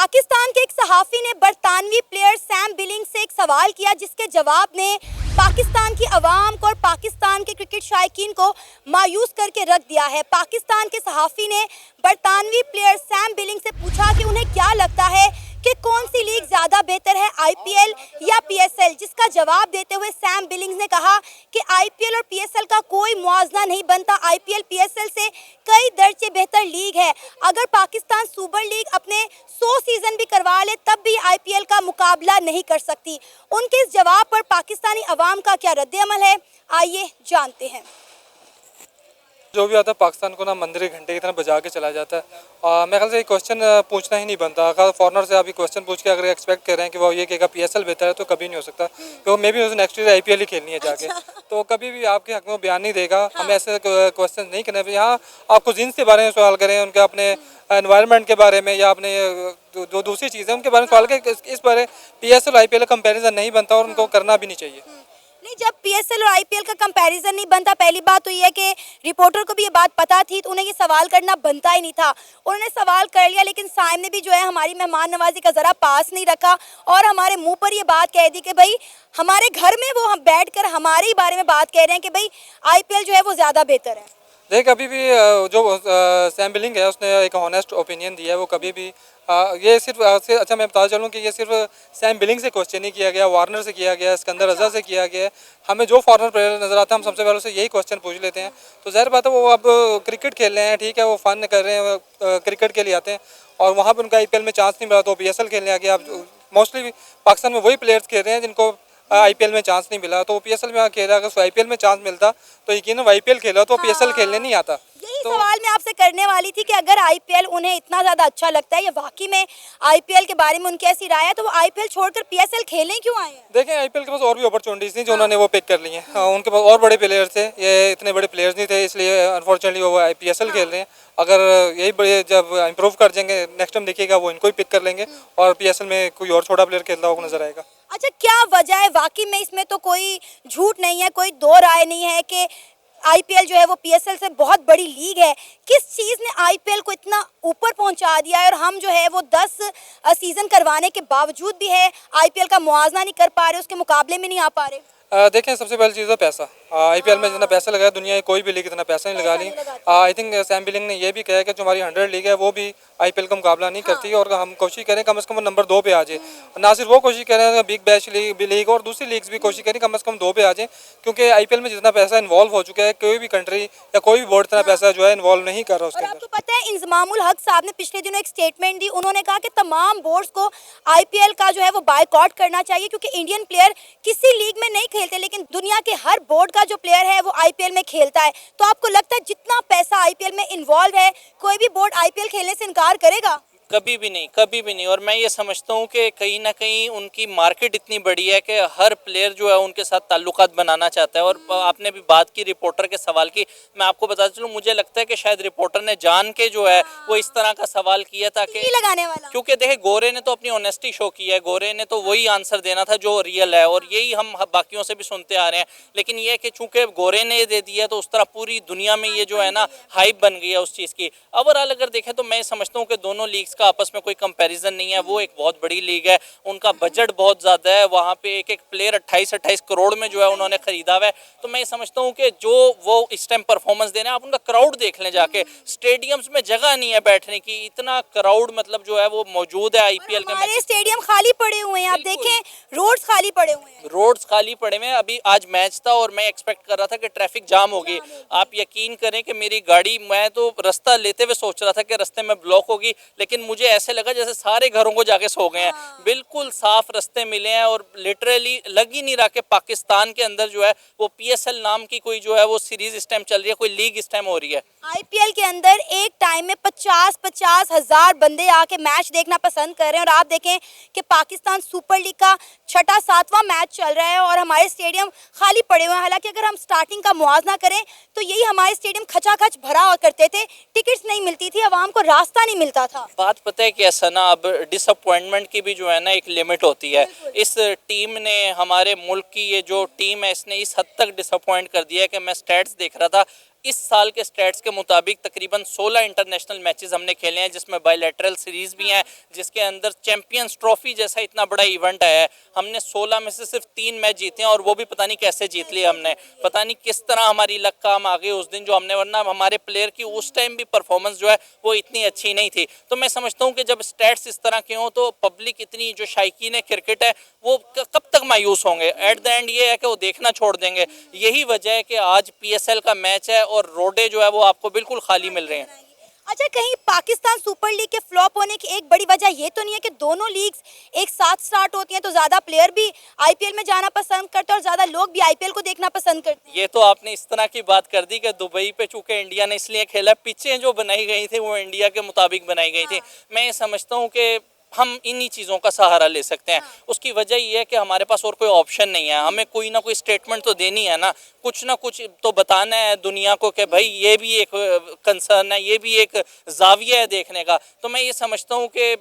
पाकिस्तान के एक सहाफ़ी ने बरतानवी प्लेयर सैम बिलिंग से एक सवाल किया जिसके जवाब ने पाकिस्तान की आवाम को और पाकिस्तान के क्रिकेट शायकीन को मायूस करके रख दिया है। पाकिस्तान के सहाफ़ी ने बरतानवी प्लेयर सैम बिलिंग से पूछा कि उन्हें क्या लगता है कि कौन सी लीग ज़्यादा बेहतर है, आईपीएल या पीएसएल, जिसका जवाब देते हुए सैम बिलिंग्स ने कहा कि आईपीएल और पीएसएल का कोई मुआवजा नहीं बनता। आईपीएल पीएसएल से कई दर्जे बेहतर लीग है। अगर पाकिस्तान सुपर लीग अपने 100 सीज़न भी करवा ले तब भी आईपीएल का मुकाबला नहीं कर सकती। उनके इस जवाब पर पाकिस्तानी अवाम का क्या रद्द-ए-अमल है, आइए जानते हैं। जो भी आता है पाकिस्तान को ना मंदिर घंटे की तरह बजा के चला जाता है। मेरे ख्याल से ये क्वेश्चन पूछना ही नहीं बनता। अगर फॉरनर से आप ये क्वेश्चन पूछ के अगर एक्सपेक्ट कर रहे हैं कि वो ये कहेगा पीएसएल बेहतर है तो कभी नहीं हो सकता, क्योंकि मे भी उसे नेक्स्ट ईयर आईपीएल ही खेलनी है जाके। तो कभी भी आपके हक में बयान नहीं देगा। हमें ऐसे क्वेश्चन नहीं करने। यहाँ आप कुजीन्स के बारे में सवाल करें, उनके अपने एनवायरनमेंट के बारे में या अपने जो दूसरी चीज़ें उनके बारे में सवाल करें। इस बारे पीएसएल और आईपीएल का कंपेरिजन नहीं बनता और उनको करना भी नहीं चाहिए। नहीं, जब पीएसएल और आईपीएल का कंपैरिजन नहीं बनता, पहली बात तो ये है कि रिपोर्टर को भी ये बात पता थी तो उन्हें ये सवाल करना बनता ही नहीं था। उन्होंने सवाल कर लिया, लेकिन साइम ने भी जो है हमारी मेहमान नवाजी का ज़रा पास नहीं रखा और हमारे मुंह पर ये बात कह दी कि भाई हमारे घर में वो हम बैठ कर हमारे ही बारे में बात कह रहे हैं कि भाई आईपीएल जो है वो ज़्यादा बेहतर है। देख, अभी भी जो सैम बिलिंग है उसने एक ऑनेस्ट ओपिनियन दिया है। वो कभी भी ये सिर्फ अच्छा मैं बता चलूँ कि ये सिर्फ सैम बिलिंग से क्वेश्चन नहीं किया गया, वार्नर से किया गया, सिकंदर रजा से किया गया है। हमें जो फॉरनर प्लेयर नज़र आता है हम सबसे पहले से यही क्वेश्चन पूछ लेते हैं। तो ज़ाहिर बात है वो अब क्रिकेट खेल रहे हैं, ठीक है, वो फ़न कर रहे हैं, क्रिकेट के लिए आते हैं और वहाँ पर उनका आईपीएल में चांस नहीं मिला तो पीएसएल खेलने आ गया। अब मोस्टली पाकिस्तान में वही प्लेयर्स खेल रहे हैं जिनको आईपीएल में चांस नहीं मिला, तो वो पीएसएल में खेला। अगर उसको आईपीएल में चांस मिलता तो यकीनन आईपीएल खेला तो पीएसएल खेलने नहीं आता। यही सवाल मैं आपसे करने वाली थी कि अगर आईपीएल उन्हें इतना ज़्यादा अच्छा लगता है या वाकई में आईपीएल के बारे में उनकी ऐसी राय है तो वो आईपीएल छोड़कर पीएसएल खेलने क्यों आए हैं? देखें, आईपीएल के पास और भी अपॉर्चुनिटीज़ थी जो उन्होंने वो पिक कर ली हैं। उनके पास और बड़े प्लेयर्स थे, ये इतने बड़े प्लेयर्स नहीं थे, इसलिए अनफॉर्चुनेटली वो पीएसएल खेल रहे हैं। अगर यही बड़े जब इम्प्रूव कर जाएंगे नेक्स्ट टाइम देखिएगा वो इनको ही पिक कर लेंगे और पीएसएल में कोई और छोटा प्लेयर खेलता हुआ नजर आएगा। अच्छा, क्या वजह है? वाकई में इसमें तो कोई झूठ नहीं है, कोई दो राय नहीं है कि आईपीएल जो है वो पीएसएल से बहुत बड़ी लीग है। किस चीज़ ने आईपीएल को इतना ऊपर पहुंचा दिया है और हम जो है वो 10 सीज़न करवाने के बावजूद भी है आईपीएल का मुआवजा नहीं कर पा रहे, उसके मुकाबले में नहीं आ पा रहे? देखें, सबसे पहली चीज़ है पैसा। आईपीएल में जितना पैसा लगाया दुनिया की कोई भी लीग इतना पैसा नहीं लगा ली। आई थिंक सैम बिलिंग ने ये भी कहा कि जो हमारी 100 लीग है वो भी आईपीएल का मुकाबला नहीं करती और हम कोशिश करें कम से कम नंबर 2 पे आ जाए। ना सिर्फ वो कोशिश करें, बिग बैश लीग और दूसरी लीग्स भी कोशिश करें कम से कम 2 पे आ जाए, क्योंकि आईपीएल में जितना पैसा इन्वॉल्व हो चुका है कोई भी कंट्री या कोई भी बोर्ड इतना पैसा जो है इन्वॉल्व नहीं कर रहा उसके अंदर। आपको पता है इंजमामुल हक साहब ने पिछले दिनों एक स्टेटमेंट दी। उन्होंने कहा कि तमाम बोर्ड्स को आईपीएल का जो है वो बायकॉट करना चाहिए क्योंकि इंडियन प्लेयर किसी लीग में नहीं खेलते लेकिन दुनिया के हर बोर्ड का जो प्लेयर है वो आईपीएल में खेलता है। तो आपको लगता है जितना पैसा आईपीएल में इन्वॉल्व है कोई भी बोर्ड आईपीएल खेलने से इनकार करेगा? कभी भी नहीं, कभी भी नहीं। और मैं ये समझता हूँ कि कहीं ना कहीं उनकी मार्केट इतनी बड़ी है कि हर प्लेयर जो है उनके साथ ताल्लुकात बनाना चाहता है। और आपने भी बात की रिपोर्टर के सवाल की, मैं आपको बता चलूँ मुझे लगता है कि शायद रिपोर्टर ने जान के जो है वो इस तरह का सवाल किया था कि लगाने वाला, क्योंकि देखे गोरे ने तो अपनी ऑनेस्टी शो की है, गोरे ने तो वही आंसर देना था जो रियल है और यही हम बाकियों से भी सुनते आ रहे हैं। लेकिन ये है कि चूंकि गोरे ने दे दिया तो उस तरह पूरी दुनिया में ये जो है ना हाइप बन गई है उस चीज़ की। ओवरऑल अगर देखें तो मैं समझता हूँ कि दोनों लीग्स का आपस में कोई कंपैरिजन नहीं है। वो एक बहुत बड़ी लीग है, उनका बजट बहुत ज़्यादा है, वहाँ पे एक एक प्लेयर 28-28 करोड़ में जो है उन्होंने खरीदा हुआ है। तो मैं समझता हूँ कि जो वो इस टाइम परफॉर्मेंस दे रहे हैं, आप उनका क्राउड देख लें जाके, स्टेडियम्स में जगह नहीं है बैठने की, इतना क्राउड मतलब जो है वो मौजूद है आईपीएल के। हमारे स्टेडियम खाली पड़े हुए हैं, आप देखें रोड्स खाली पड़े हुए हैं, रोड्स खाली पड़े हुए हैं। अभी आज मैच था और मैं एक्सपेक्ट कर रहा था कि ट्रैफिक जाम होगी। आप यकीन करें कि मेरी गाड़ी, मैं तो रास्ता लेते हुए सोच रहा था कि रास्ते में ब्लॉक होगी, लेकिन मुझे ऐसे लगा जैसे सारे घरों को जाके सो गए हैं। बिल्कुल साफ रास्ते मिले हैं और लिटरली लग ही नहीं रहा कि पाकिस्तान के अंदर जो है वो पीएसएल नाम की कोई जो है वो सीरीज इस टाइम चल रही है, कोई लीग इस टाइम हो रही है। आईपीएल के अंदर एक टाइम में 50-50 हज़ार बंदे आके मैच देखना पसंद कर रहे हैं और आप देखें कि पाकिस्तान सुपर लीग का 6वां मैच चल रहा है और हमारे स्टेडियम खाली पड़े हुए हैं। हालांकि अगर हम स्टार्टिंग का मुआवजा करें तो यही हमारे स्टेडियम खचाखच भरा हुआ करते थे, टिकट्स नहीं मिलती थी, आवाम को रास्ता नहीं मिलता था। बात पता है कैसा ना, अब डिसअपॉइंटमेंट की भी जो है ना एक लिमिट होती है। इस टीम ने, हमारे मुल्क की ये जो टीम है, इसने इस हद तक डिसअपॉइंट कर दिया है कि मैं स्टैट्स देख रहा था, इस साल के स्टैट्स के मुताबिक तकरीबन 16 इंटरनेशनल मैचेस हमने खेले हैं, जिसमें बायलैटरल सीरीज भी हैं, जिसके अंदर चैंपियंस ट्रॉफी जैसा इतना बड़ा इवेंट आया है। हमने 16 में से सिर्फ 3 मैच जीते हैं, और वो भी पता नहीं कैसे जीत लिए हमने, पता नहीं किस तरह हमारी लक काम आ गई उस दिन जो हमने, वरना हमारे प्लेयर की उस टाइम भी परफॉर्मेंस जो है वो इतनी अच्छी नहीं थी। तो मैं समझता हूँ कि जब स्टैट्स इस तरह के हों तो पब्लिक इतनी जो शायकीन है क्रिकेट है वो कब तक मायूस होंगे। एट द एंड ये है कि वो देखना छोड़ देंगे। यही वजह है कि आज PSL का मैच है और रोडे जो है वो आपको बिल्कुल खाली मिल रहे हैं। अच्छा, कहीं पाकिस्तान सुपर लीग के फ्लॉप होने की एक बड़ी वजह ये तो नहीं है कि दोनों लीग्स एक साथ स्टार्ट होती हैं तो ज़्यादा प्लेयर भी IPL में जाना पसंद करते हैं और ज़्यादा लोग भी IPL को देखना पसंद करते हैं? ये तो आपने इस तरह की बात कर दी कि दुबई पे चूंकि इंडिया ने इसलिए खेला, पिचें जो बनाई गई थी वो इंडिया के मुताबिक बनाई गई थी। मैं ये समझता हूँ कि हम इन्हीं चीज़ों का सहारा ले सकते हैं। उसकी वजह ये है कि हमारे पास और कोई ऑप्शन नहीं है। हमें कोई ना कोई स्टेटमेंट तो देनी है ना कुछ तो बताना है दुनिया को कि भाई ये भी एक कंसर्न है, ये भी एक जाविया है देखने का। तो मैं ये समझता हूँ कि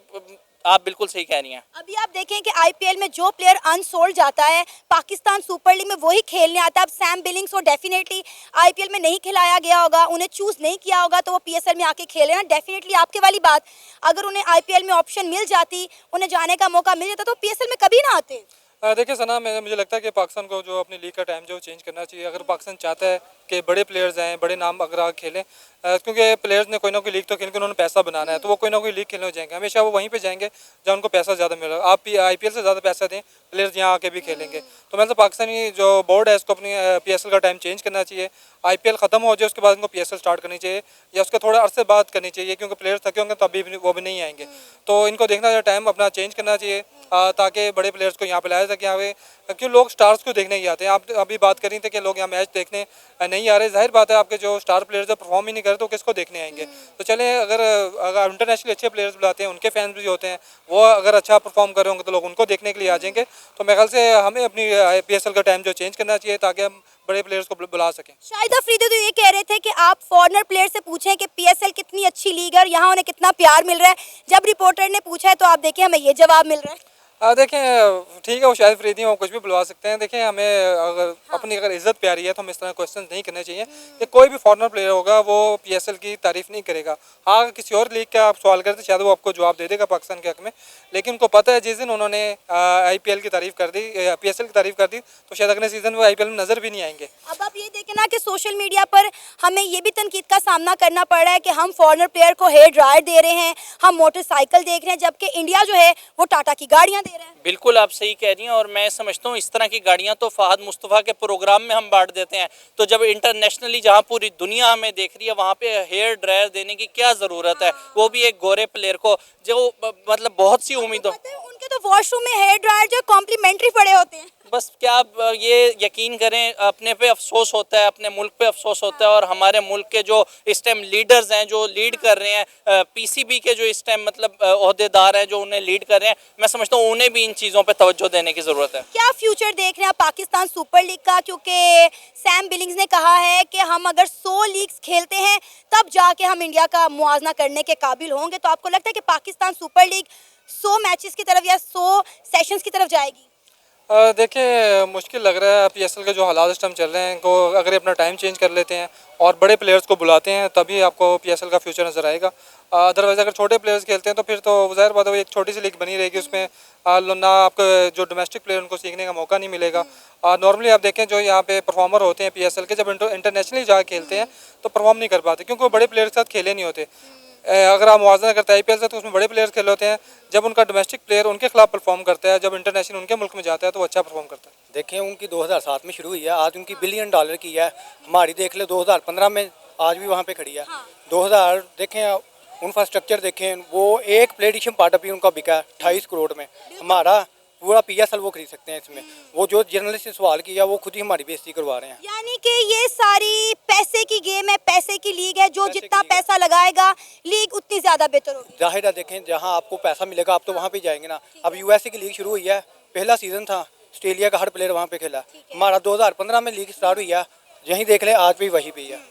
आप बिल्कुल सही कह रही हैं। अभी आप देखें कि IPL में जो प्लेयर अनसोल्ड जाता है पाकिस्तान सुपर लीग में वही खेलने आता है। अब सैम बिलिंग्स को डेफिनेटली IPL में नहीं खिलाया गया होगा, उन्हें चूज नहीं किया होगा तो वो PSL में आके खेले ना। डेफिनेटली आपके वाली बात, अगर उन्हें IPL में ऑप्शन मिल जाती, उन्हें जाने का मौका मिल जाता तो PSL में कभी ना आते। देखिए सना, मुझे लगता है कि पाकिस्तान को जो अपनी लीग का टाइम जो चेंज करना चाहिए। अगर पाकिस्तान चाहता है कि बड़े प्लेयर्स आएँ, बड़े नाम अगर आ खेलें, क्योंकि प्लेयर्स ने कोई ना कोई लीग तो खेल के उन्होंने पैसा बनाना है, तो वो कोई ना कोई लीग खेलने जाएंगे। हमेशा वो वहीं पे जाएंगे जहाँ उनको पैसा ज़्यादा मिलेगा। आप IPL से ज़्यादा पैसा दें, प्लेयर्स यहाँ आके भी खेलेंगे। तो मैं तो पाकिस्तानी जो बोर्ड है इसको अपनी PSL का टाइम चेंज करना चाहिए। IPL ख़त्म हो जाए उसके बाद इनको PSL स्टार्ट करनी चाहिए, या उसके थोड़ा अरसे बाद करनी चाहिए, क्योंकि प्लेयर्स थके होंगे तो अभी वो भी नहीं आएंगे। तो इनको देखना चाहिए, टाइम अपना चेंज करना चाहिए, ताकि बड़े प्लेयर्स को यहाँ पे लाया सके। यहाँ पे क्यों लोग स्टार्स को देखने ही आते हैं। आप अभी बात कर रही थे कि लोग यहाँ मैच देखने नहीं आ रहे। जाहिर बात है, आपके जो स्टार प्लेयर्स परफॉर्म ही नहीं करे तो किसको देखने आएंगे। तो चलें, अगर इंटरनेशनल अच्छे प्लेयर्स बुलाते हैं, उनके फैंस भी होते हैं, वो अगर अच्छा परफॉर्म कर रहे होंगे तो लोग उनको देखने के लिए आ जाएंगे। तो मेरे ख्याल से हमें अपनी PSL का टाइम जो चेंज करना चाहिए ताकि हम बड़े प्लेयर्स को बुला सकें। शाहिद अफरीदी तो ये कह रहे थे कि आप फॉरेनर प्लेयर से पूछें कि PSL कितनी अच्छी लीग है और यहाँ उन्हें कितना प्यार मिल रहा है। जब रिपोर्टर ने पूछा है तो आप देखें हमें ये जवाब मिल रहा है। देखें, ठीक है, वो शायद फ्रीदी हैं, वो कुछ भी बुलवा सकते हैं। देखें, हमें अपनी अगर इज्जत प्यारी है तो हमें इस तरह क्वेश्चन नहीं करने चाहिए कि कोई भी फॉरेनर प्लेयर होगा वो PSL की तारीफ़ नहीं करेगा। हाँ, अगर किसी और लीग का आप सवाल करते शायद वो आपको जवाब दे देगा पाकिस्तान के हक़ में, लेकिन उनको पता है जिस दिन उन्होंने IPL की तारीफ़ कर दी, PSL की तारीफ़ कर दी, तो शायद अगले सीज़न वो IPL में नज़र भी नहीं आएंगे। अब आप ये देखें ना कि सोशल मीडिया पर हमें ये भी तनकीद का सामना करना पड़ रहा है कि हम फॉरेनर प्लेयर को हेयर ड्रायर दे रहे हैं, हम मोटरसाइकिल देख रहे हैं, जबकि इंडिया जो है वो टाटा की गाड़ियाँ दे रहे हैं। बिल्कुल आप सही कह रही हैं, और मैं समझता हूँ इस तरह की गाड़ियाँ तो फहद मुस्तफ़ा के प्रोग्राम में हम बांट देते हैं। तो जब इंटरनेशनली जहाँ पूरी दुनिया हमें देख रही है वहाँ पे हेयर ड्रायर देने की क्या ज़रूरत है, वो भी एक गोरे प्लेयर को, जो मतलब बहुत सी उम्मीदों। उनके तो वॉशरूम में हेयर ड्रायर जो कॉम्प्लीमेंट्री पड़े होते हैं। बस क्या आप ये यकीन करें, अपने पे अफसोस होता है, अपने मुल्क पे अफसोस होता है, और हमारे मुल्क के जो इस टाइम लीडर्स हैं, जो लीड कर रहे हैं, PCB के जो इस टाइम मतलब ओहदेदार हैं जो उन्हें लीड कर रहे हैं, मैं समझता हूँ उन्हें भी इन चीज़ों पे तवज्जो देने की ज़रूरत है। क्या फ्यूचर देख रहे हैं पाकिस्तान सुपर लीग का, क्योंकि सैम बिलिंग्स ने कहा है कि हम अगर 100 लीग्स खेलते हैं तब जाके हम इंडिया का मुआवजा करने के काबिल होंगे। तो आपको लगता है कि पाकिस्तान सुपर लीग 100 मैचेस की तरफ या 100 सेशंस की तरफ जाएगी? देखिए, मुश्किल लग रहा है। PSL के जो हालात इस टाइम चल रहे हैं, इनको अगर अपना टाइम चेंज कर लेते हैं और बड़े प्लेयर्स को बुलाते हैं तभी आपको PSL का फ्यूचर नज़र आएगा। अदरवाइज़ अगर छोटे प्लेयर्स खेलते हैं तो फिर तो ज़ाहिर बात है वो एक छोटी सी लीग बनी रहेगी, उसमें ना आपको जो डोमेस्टिक प्लेयर उनको सीखने का मौका नहीं मिलेगा। नॉर्मली आप देखें जो यहाँ पे परफॉर्मर होते हैं PSL के, जब इंटरनेशनली जा खेलते हैं तो परफॉर्म नहीं कर पाते, क्योंकि वो बड़े प्लेयर के साथ खेले नहीं होते। अगर आप मुआवजा करते हैं IPL से तो उसमें बड़े प्लेयर्स खेले होते हैं। जब उनका डोमेस्टिक प्लेयर उनके खिलाफ परफॉर्म करता है, जब इंटरनेशनल उनके मुल्क में जाता है तो वो अच्छा परफॉर्म करता है। देखें, उनकी 2007 में शुरू हुई है, आज उनकी $1 बिलियन की है। हमारी देख ले 2015 में, आज भी वहाँ पे खड़ी है। 2000 देखें, इंफ्रास्ट्रक्चर देखें, वो एक प्ले एडिशन पार्ट भी उनका बिका है 28 करोड़ में। हमारा पूरा PSL वो खरीद सकते हैं इसमें। वो जो जर्नलिस्ट से सवाल किया वो खुद ही हमारी बेइज्जती करवा रहे हैं। यानी कि ये सारी पैसे की गेम है, पैसे की लीग है, जो जितना पैसा लगाएगा लीग उतनी ज़्यादा बेहतर होगी। जाहिर है, देखें जहाँ आपको पैसा मिलेगा आप तो वहाँ पे जाएंगे ना। अब USA की लीग शुरू हुई है, पहला सीज़न था, ऑस्ट्रेलिया का हर प्लेयर वहाँ पे खेला। हमारा 2015 में लीग स्टार्ट हुई है, यहीं देख ले आज भी वही पे है।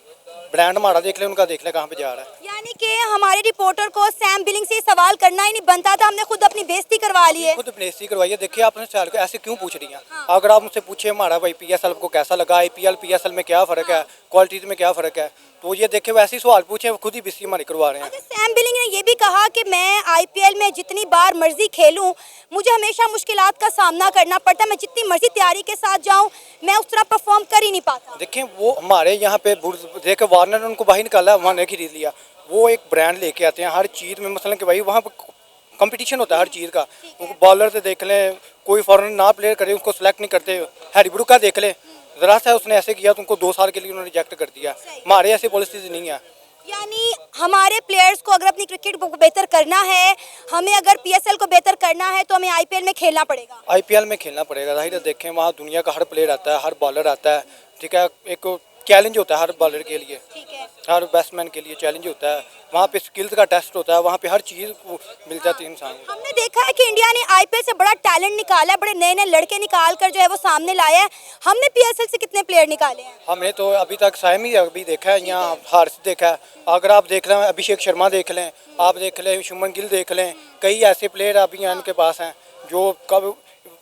ब्रांड हमारा देख ले, उनका देख ले कहाँ पे जा रहा है। यानी कि हमारे रिपोर्टर को सैम बिलिंग से सवाल करना ही नहीं बनता था, हमने खुद अपनी बेइज्जती करवा करवा ली है। खुद बेइज्जती करवाई है। देखिए आपने सवाल को ऐसे क्यों पूछ रही हैं? अगर आप मुझसे पूछे हमारा भाई पीएसएल को कैसा लगा, आईपीएल पीएसएल में क्या फ़र्क है, क्वालिटीज़ में क्या फ़र्क है, तो ये देखिए वैसे ही सवाल पूछे, खुद ही बेइज्जती हमारी करवा रहे हैं। अच्छा, सैम बिलिंग ने ये भी कहा कि मैं आईपीएल में जितनी बार मर्जी खेलूं, मुझे हमेशा मुश्किलात का सामना करना पड़ता है। मैं जितनी मर्जी तैयारी के साथ जाऊं, मैं उस तरह परफॉर्म कर ही नहीं पाता। देखिए वो हमारे यहाँ पे देखे वार्नर ने उनको बाहर निकाला, वहाँ ने खरीद लिया। वो एक ब्रांड लेके आते हैं हर चीज़ में, मसलन कि भाई वहाँ पर कंपटीशन होता है हर चीज़ का। उनको बॉलर से देख लें, कोई फॉरेन ना प्लेयर करे उसको सेलेक्ट नहीं करते। हैरी ब्रूक का देख लें, ज़रा सा उसने ऐसे किया तो उनको 2 साल के लिए उन्होंने रिजेक्ट कर दिया। हमारे ऐसी पॉलिसीज नहीं है। यानी हमारे प्लेयर्स को अगर अपनी क्रिकेट को बेहतर करना है, हमें अगर पीएसएल को बेहतर करना है, तो हमें आईपीएल में खेलना पड़ेगा। आईपीएल में खेलना पड़ेगा। जाहिर है देखें वहाँ दुनिया का हर प्लेयर आता है, हर बॉलर आता है, ठीक है। एक चैलेंज होता है हर बॉलर के लिए, ठीक है। हर बैट्समैन के लिए चैलेंज होता है। वहाँ पे स्किल्स का टेस्ट होता है, वहाँ पे हर चीज़ मिल जाती है इंसान को। हमने देखा है कि इंडिया ने आईपीएल से बड़ा टैलेंट निकाला है, बड़े नए नए लड़के निकाल कर जो है वो सामने लाया है। हमने पीएसएल से कितने प्लेयर निकाले हैं? हमने तो अभी तक साइम ही अभी देखा है, यहाँ हारिस देखा है। अगर आप देख लें अभिषेक शर्मा देख लें, आप देख लें शुभमन गिल देख लें, कई ऐसे प्लेयर अभी यहाँ इनके पास हैं जो कब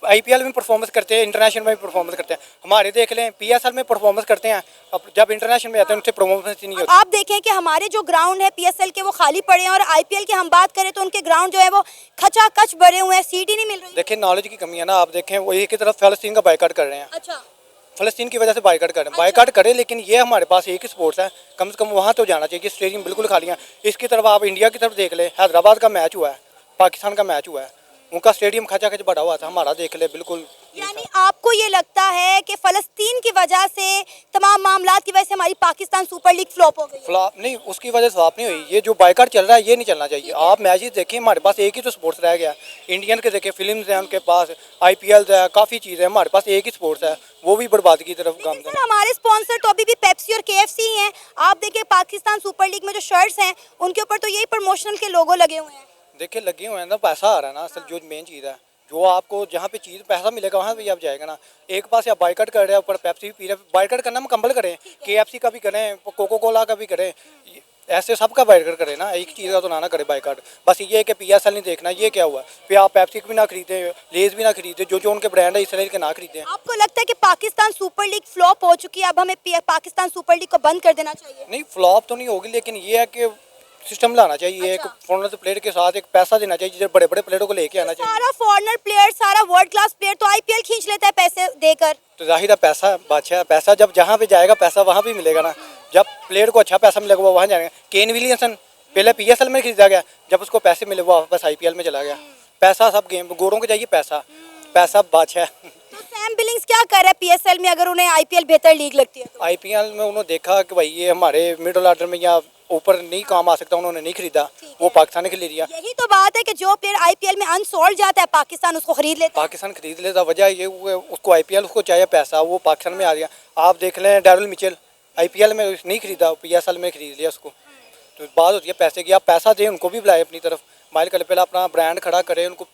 आईपीएल में परफॉर्मेंस करते हैं, इंटरनेशनल में भी परफॉर्मेंस करते हैं। हमारे देख लें पीएसएल में परफॉर्मेंस करते हैं, अब जब इंटरनेशनल में आते हैं उनसे परफॉर्मेंस ही नहीं होती। आप देखें कि हमारे जो ग्राउंड है पीएसएल के वो खाली पड़े हैं, और आईपीएल की हम बात करें तो उनके ग्राउंड जो है वो खचाखच भरे हुए हैं, सीट ही नहीं मिल रही। देखिए नॉलेज की कमी है ना। आप देखें वो एक ही तरफ फलस्तीन का बाइकआउट कर रहे हैं, अच्छा, फलस्तीन की वजह से बाइकआउट कर रहे हैं। बाइकआउट करें, लेकिन ये हमारे पास एक ही स्पोर्ट्स है, कम से कम वहाँ तो जाना चाहिए। स्टेडियम बिल्कुल खाली है। इसकी तरफ आप इंडिया की तरफ देख लें, हैदराबाद का मैच हुआ है, पाकिस्तान का मैच हुआ है, उनका स्टेडियम खचाखच भरा हुआ था, हमारा देख ले बिल्कुल। यानी आपको ये लगता है कि फलस्तीन की वजह से, तमाम मामलात की वजह से हमारी पाकिस्तान सुपर लीग फ्लॉप हो गई है? फ्लॉप नहीं, उसकी वजह से फ्लॉप नहीं हुई। ये जो बाइकआउट चल रहा है ये नहीं चलना चाहिए। आप मैचेस देखें, हमारे पास एक ही तो स्पोर्ट्स रह गया। इंडियन के देखें, फिल्म्स हैं उनके पास, आईपीएल है, काफ़ी चीज़ें हैं, हमारे पास एक ही स्पोर्ट्स है, वो भी बर्बादी की तरफ लेकिन गामजन सर हमारे स्पॉन्सर तो अभी भी पेप्सी और केएफसी ही हैं। आप देखिए पाकिस्तान सुपर लीग में जो शर्ट्स हैं उनके ऊपर तो यही प्रमोशनल के लोगो लगे हुए हैं। देखिए लगे हुए हैं ना, पैसा आ रहा है ना। असल जो मेन चीज़ है, जो आपको जहाँ पे चीज़ पैसा मिलेगा वहाँ भी आप जाएगा ना। एक पास आप बाइकआउट कर रहे हैं, ऊपर पेप्सी भी पी रहे हैं। बाइकआउट करना मुकम्मल करें, केएफसी का भी करें, कोको कोला का भी करें, ऐसे सबका बाइकआउट करें ना। एक चीज़ का तो ना करें बाइकआउट। बस ये है कि पीएसएल नहीं देखना, ये क्या हुआ। फिर आप पेप्सी भी ना खरीदें, लेज भी ना खरीदें, जो जो उनके ब्रांड है इस तरह के ना खरीदें। आपको लगता है कि पाकिस्तान सुपर लीग फ्लॉप हो चुकी है, अब हमें पाकिस्तान सुपर लीग को बंद कर देना चाहिए? नहीं, फ्लॉप तो नहीं होगी, लेकिन ये है कि सिस्टम लाना चाहिए। एक फॉरेनर प्लेयर के साथ एक पैसा देना चाहिए, जिसे बड़े बड़े प्लेयरों को लेके आना चाहिए। सारा फॉरेनर प्लेयर, सारा वर्ल्ड क्लास प्लेयर तो आईपीएल खींच लेता है पैसे देकर। तो जाहिर है पैसा बादशाह, पैसा जब जहाँ पे जाएगा पैसा वहाँ भी मिलेगा ना। जब प्लेयर को अच्छा पैसा मिलेगा वो वहाँ जाएगा। केन विलियमसन पहले पीएसएल में खरीदा गया, जब उसको पैसे मिले वो वापस आईपीएल में चला गया। पैसा सब गेम, गोरों को चाहिए पैसा, पैसा बादशाह। तो सैम बिलिंग्स क्या कर रहा है पीएसएल में, अगर उन्हें आईपीएल बेहतर लीग लगती है तो? आईपीएल में उन्होंने देखा कि भाई ये हमारे मिडिल ऑर्डर में या ऊपर नहीं काम आ सकता, उन्होंने नहीं खरीदा, वो पाकिस्तान ने खरीद लिया। यही तो बात है कि जो प्लेयर आईपीएल में अनसोल्ड जाता है पाकिस्तान उसको खरीद लेता है। पाकिस्तान खरीद लेता, वजह ये उसको आईपीएल उसको चाहिए पैसा, वो पाकिस्तान में आ गया। आप देख लें डैरिल मिचेल, आईपीएल में नहीं खरीदा, पीएसएल में खरीद लिया उसको। तो बात होती है पैसे की। आप पैसा दें, उनको भी बुलाए अपनी तरफ, माइल कर पहले अपना ब्रांड खड़ा करें, उनको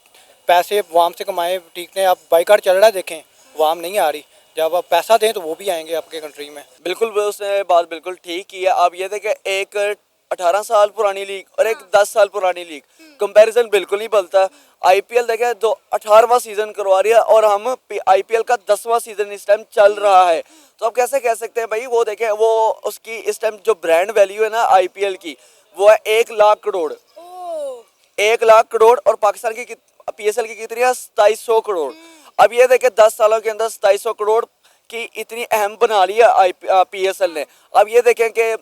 पैसे वाम से कमाएं। ठीक है, आप बाइकआउट चल रहा है, देखें वाम नहीं आ रही, जब आप पैसा दें तो वो भी आएंगे आपके कंट्री में। बिल्कुल उसने बात बिल्कुल ठीक की है। आप ये देखें, एक 18 साल पुरानी लीग और एक 10 साल पुरानी लीग, कंपैरिजन बिल्कुल नहीं बनता। आईपीएल देखें तो 18वां सीजन करवा रही है और हम आईपीएल का 10वां सीजन इस टाइम चल रहा है। तो आप कैसे कह सकते हैं भाई, वो देखें वो उसकी इस टाइम जो ब्रांड वैल्यू है ना आईपीएल की, वो है 1 लाख करोड़। 1 लाख करोड़, और पाकिस्तान की पीएसएल की कितनी है? 2700 करोड़। अब ये देखें 10 सालों के अंदर 2700 करोड़ की इतनी अहम बना ली है पीएसएल ने। अब ये देखें कि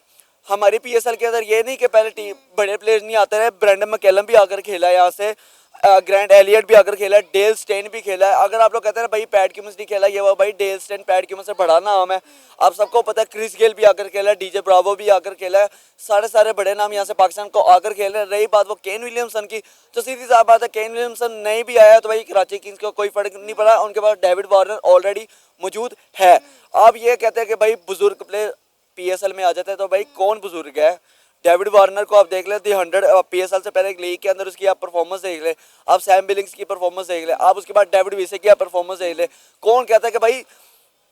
हमारी पीएसएल के अंदर ये नहीं कि पहले टीम बड़े प्लेयर्स नहीं आते रहे, ब्रेंडन मैकलम भी आकर खेला है यहाँ से, ग्रैंड एलियट भी आकर खेला है, डेल स्टेन भी खेला है। अगर आप लोग कहते हैं भाई पैट क्यूमिंस नहीं खेला, ये वो भाई डेल स्टेन पैट क्यूमिंस से बड़ा नाम है, आप सबको पता है। क्रिस गेल भी आकर खेला है, डीजे ब्रावो भी आकर खेला है, सारे बड़े नाम यहाँ से पाकिस्तान को आकर खेल रहे हैं। रही बात वो केन विलियमसन की, तो सीधी सी बात है, केन विलियमसन नहीं भी आया तो भाई कराची किंग्स को कोई फर्क नहीं पड़ा, उनके पास डेविड वार्नर ऑलरेडी मौजूद है। आप ये कहते हैं कि भाई बुजुर्ग प्लेयर पीएसएल में आ जाते हैं, तो भाई कौन बुजुर्ग है? डेविड वार्नर को आप देख ले, 100 पीएसएल से पहले एक लीग के अंदर उसकी आप परफॉर्मेंस देख ले, आप सैम बिलिंग्स की परफॉर्मेंस देख ले, आप उसके बाद डेविड विसे की आप परफॉर्मेंस देख ले। कौन कहता है कि भाई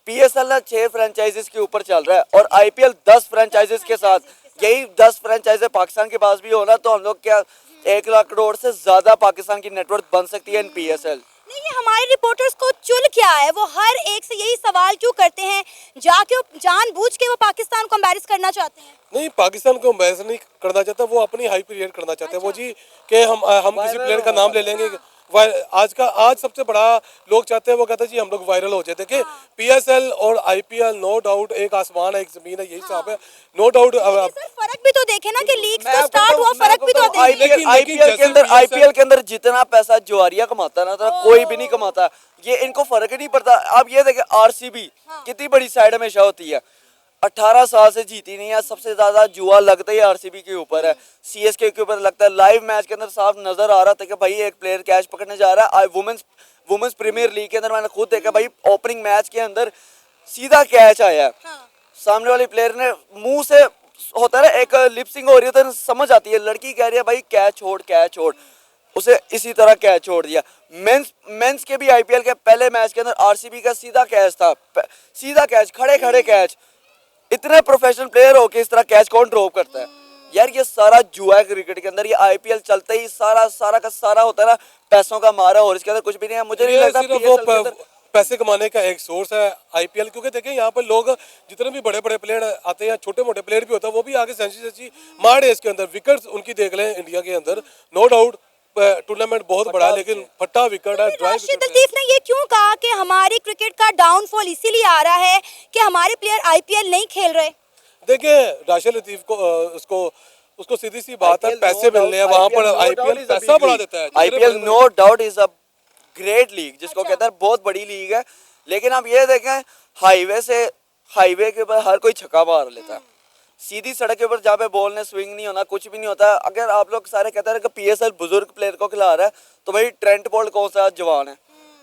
पीएसएल ना 6 फ्रेंचाइजीज के ऊपर चल रहा है और आईपीएल 10 फ्रेंचाइजीज के साथ, यही 10 फ्रेंचाइजी पाकिस्तान के पास भी होना, तो हम लोग क्या 1 लाख करोड़ से ज्यादा पाकिस्तान की नेटवर्थ बन सकती है इन PSL। नहीं, ये हमारे रिपोर्टर्स को चुल क्या है, वो हर एक से यही सवाल क्यों करते हैं, जाके जानबूझ के वो पाकिस्तान को एम्बैरेस करना चाहते हैं? नहीं, पाकिस्तान को एम्बेरस नहीं करना चाहता, वो अपनी हाई पीरियड करना चाहते हैं वो जी कि हम किसी प्लेयर का नाम ले लेंगे। आज सबसे बड़ा लोग चाहते हैं वो कहते हैं जी हम लोग वायरल हो जाए। देखिए PSL और IPL नो डाउट एक आसमान है एक जमीन है, यही हिसाब है, नो डाउट। सर फर्क भी तो देखे ना कि लीग तो स्टार्ट हुआ, फर्क भी तो देखे। IPL के अंदर जितना पैसा जुआरिया कमाता ना था कोई भी नहीं कमाता, ये इनको फर्क ही नहीं पड़ता। अब ये देखे RCB कितनी बड़ी साइड हमेशा होती है, 18 साल से जीती नहीं है, सबसे ज्यादा जुआ लगता ही RCB के ऊपर है, CSK के ऊपर लगता है। लाइव मैच के अंदर साफ नजर आ रहा था कि भाई एक प्लेयर कैच पकड़ने जा रहा है। वुमेन्स प्रीमियर लीग के अंदर मैंने खुद देखा भाई, ओपनिंग मैच के अंदर सीधा कैच आया, सामने वाले प्लेयर ने मुंह से होता है एक लिपसिंग हो रही है तो समझ आती है, लड़की कह रही है भाई कैच छोड़, उसे इसी तरह कैच छोड़ दिया। मेंस के भी IPL के पहले मैच के अंदर RCB का सीधा कैच था, सीधा कैच, खड़े कैच। इतने प्रोफेशनल प्लेयर हो के इस तरह कैच कौन ड्रॉप करता है यार? ये सारा जुआ है क्रिकेट के अंदर। ये IPL चलते ही सारा का सारा होता है ना पैसों का मारा, और इसके अंदर कुछ भी नहीं है। मुझे नहीं लगता PSL के अंदर पैसे कमाने का एक सोर्स है IPL, क्योंकि देखें यहाँ पर लोग जितने भी बड़े बड़े प्लेयर आते हैं, छोटे मोटे प्लेयर भी होता है, वो भी आगे सेंचुरी मारे इसके अंदर। विकेट्स उनकी देख लें इंडिया के अंदर, नो डाउट टूर्नामेंट बहुत बड़ा है लेकिन फट्टा विकेट है। राशिद लतीफ ने ये क्यों कहा कि हमारी क्रिकेट का डाउनफॉल इसीलिए आ रहा है कि हमारे प्लेयर IPL नहीं खेल रहे? देखिए राशिद लतीफ को उसको सीधी सी बात है, पैसे मिलने हैं वहाँ पर, IPL पैसा बढ़ा देता है। IPL no doubt is a great league, जिसको कहते हैं बहुत बड़ी लीग है। लेकिन आप ये देखें हाईवे के ऊपर हर कोई छक्का मार लेता है, सीधी सड़क के ऊपर जहाँ पे बॉल ने स्विंग नहीं होना, कुछ भी नहीं होता। अगर आप लोग सारे कहते हैं कि PSL बुजुर्ग प्लेयर को खिला रहा है, तो भाई ट्रेंट बोल्ट कौन सा जवान है?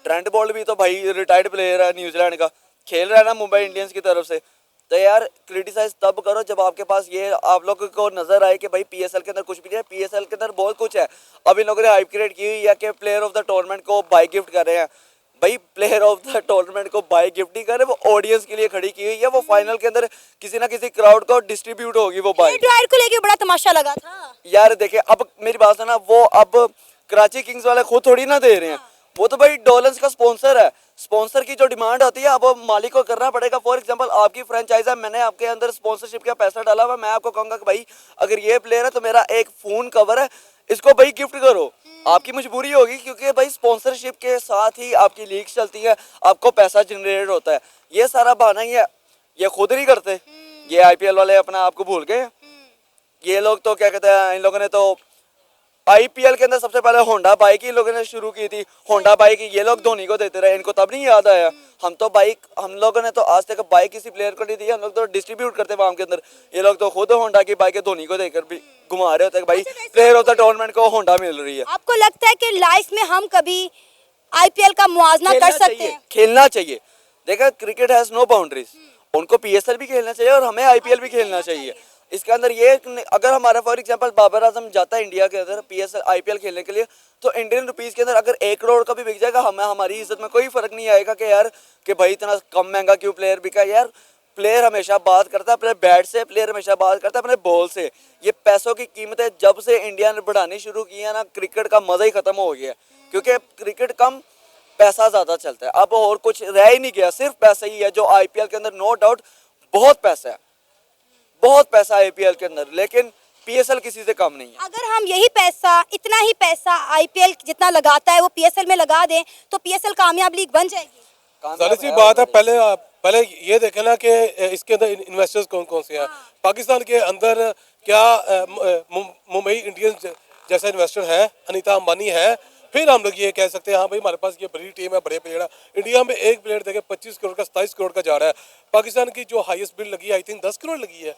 ट्रेंट बोल्ट भी तो भाई रिटायर्ड प्लेयर है न्यूजीलैंड का, खेल रहा है ना मुंबई इंडियंस की तरफ से। तो यार क्रिटिसाइज तब करो जब आपके पास ये आप लोग को नजर आए कि भाई PSL के अंदर कुछ भी नहीं है। PSL के अंदर बहुत कुछ है। अब इन लोगों ने हाइप क्रिएट की हुई है कि प्लेयर ऑफ द टूर्नामेंट को बाइक गिफ्ट कर रहे हैं। भाई प्लेयर ऑफ द टूर्नामेंट को बाइक गिफ्ट नहीं कर रहे, वो ऑडियंस के लिए खड़ी की हुई है। वो फाइनल के अंदर किसी ना किसी क्राउड को डिस्ट्रीब्यूट होगी वो बाइक। ड्राइवर को लेके बड़ा तमाशा लगा था यार देखिए, अब मेरी बात सुना, वो अब कराची किंग्स वाले खुद थोड़ी ना दे रहे हैं, वो तो भाई डॉलर्स का स्पॉन्सर है। स्पॉन्सर की जो डिमांड होती है अब मालिक को करना पड़ेगा। फॉर एग्जांपल आपकी फ्रेंचाइज है, मैंने आपके अंदर स्पॉन्सरशिप का पैसा डाला हुआ, मैं आपको कहूंगा कि भाई अगर ये प्लेयर है तो मेरा एक फोन कवर है, इसको भाई गिफ्ट करो। आपकी मजबूरी होगी क्योंकि भाई स्पॉन्सरशिप के साथ ही आपकी लीग चलती है, आपको पैसा जनरेट होता है। ये सारा बहाना ही है, ये खुद नहीं करते। ये IPL वाले अपना आप को भूल गए। ये लोग तो क्या कहते हैं, इन लोगों ने तो IPL के अंदर सबसे पहले होंडा बाइक ही लोगों ने शुरू की थी। होंडा बाइक ये लोग धोनी को देते रहे, इनको तब नहीं याद आया। हम लोगों ने तो आज तक बाइक किसी प्लेयर को नहीं दी, हम लोग तो डिस्ट्रीब्यूट करते वहां के अंदर। ये लोग तो खुद होंडा की बाइक धोनी को देकर भी घुमा रहे होते हैं भाई प्लेयर ऑफ द टूर्नामेंट को होंडा मिल रही है। आपको लगता है कि लाइफ में हम कभी IPL का मुआवजा कर सकते हैं? खेलना चाहिए। देखा, क्रिकेट हैज नो बाउंड्रीज। उनको PSL भी खेलना चाहिए और हमें IPL भी खेलना चाहिए। इसके अंदर ये अगर हमारा फॉर एग्जांपल बाबर आजम जाता है इंडिया के अंदर PSL IPL खेलने के लिए, तो इंडियन रुपीस के अंदर अगर 1 करोड़ का भी बिक जाएगा, हमारी इज्जत में कोई फर्क नहीं आएगा कि यार कि भाई इतना कम महंगा क्यों प्लेयर बिका। यार प्लेयर हमेशा बात करता है अपने बैट से, प्लेयर हमेशा बात करता है अपने बॉल से। ये पैसों की कीमतें जब से इंडिया ने बढ़ानी शुरू की है ना, क्रिकेट का मजा ही खत्म हो गया, क्योंकि क्रिकेट कम पैसा ज्यादा चलता है। अब और कुछ रह ही नहीं गया, सिर्फ पैसा ही है। जो IPL के अंदर नो डाउट बहुत पैसा है, बहुत पैसा IPL के अंदर, लेकिन PSL किसी से कम नहीं है। अगर हम यही पैसा, इतना ही पैसा IPL जितना लगाता है वो PSL में लगा दें तो PSL कामयाब लीग बन जाएगी। जाहिर सी बात है। पहले ये देखें ना कि इसके अंदर इन्वेस्टर्स कौन कौन से हैं। पाकिस्तान के अंदर क्या मुंबई इंडियंस जैसा इन्वेस्टर है, अनीता अंबानी है, फिर हम लोग ये कह सकते हैं हाँ भाई हमारे पास ये बड़ी टीम है, बड़े प्लेयर है। इंडिया में एक प्लेयर देखे 25 करोड़ का 27 करोड़ का जा रहा है। पाकिस्तान की जो हाईएस्ट बिल लगी है आई थिंक 10 करोड़ लगी है।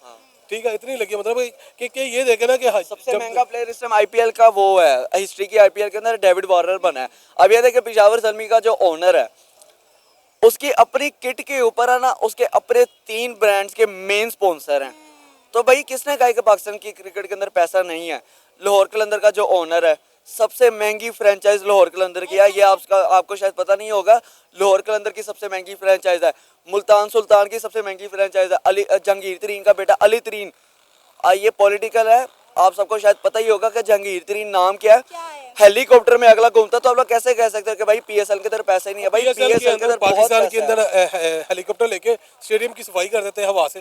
ठीक है, इतनी लगी है। मतलब कि ये देखे ना कि सबसे महंगा प्लेयर इस टाइम IPL का वो है, हिस्ट्री की IPL के अंदर डेविड वार्नर बना है। अब ये देखे पिशावर ज़ल्मी का जो ओनर है, उसकी अपनी किट के ऊपर है ना, उसके अपने 3 ब्रांड्स के मेन स्पॉन्सर हैं। तो भाई किसने कहा कि पाकिस्तान की क्रिकेट के अंदर पैसा नहीं है? लाहौर कलंदर का जो ओनर है, सबसे महंगी फ्रेंचाइज लाहौर कलंदर की है। ये आपको शायद पता नहीं होगा, लाहौर कलंदर की सबसे महंगी फ्रेंचाइज है। मुल्तान सुल्तान की सबसे महंगी फ्रेंचाइज है। जहांगीर तरीन का बेटा अली तरीन। ये पॉलिटिकल है, आप सबको शायद पता ही होगा कि जहांगीर तरीन नाम क्या क्या है, है? हेलीकॉप्टर में अगला घूमता, तो आप लोग कैसे कह सकते हो कि भाई पीएसएल के अंदर पैसे नहीं है? भाई PSL के पीएसएल के अंदर अंदर बहुत पाकिस्तान के पैसा अंदर है। हेलीकॉप्टर लेके स्टेडियम की सफाई कर देते हैं हवा से।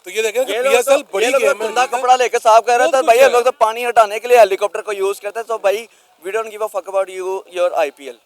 तो ये देखें कि ये लोग PSL तो- बड़ी ये लोग तो गेम है। गंदा कपड़ा लेके साफ कर रहे थे बहुत भाई, कुछ हम लोग है। तो पानी हटाने के लिए हेलीकॉप्टर को यूज करते हैं। तो भाई we don't give a fuck about you your IPL.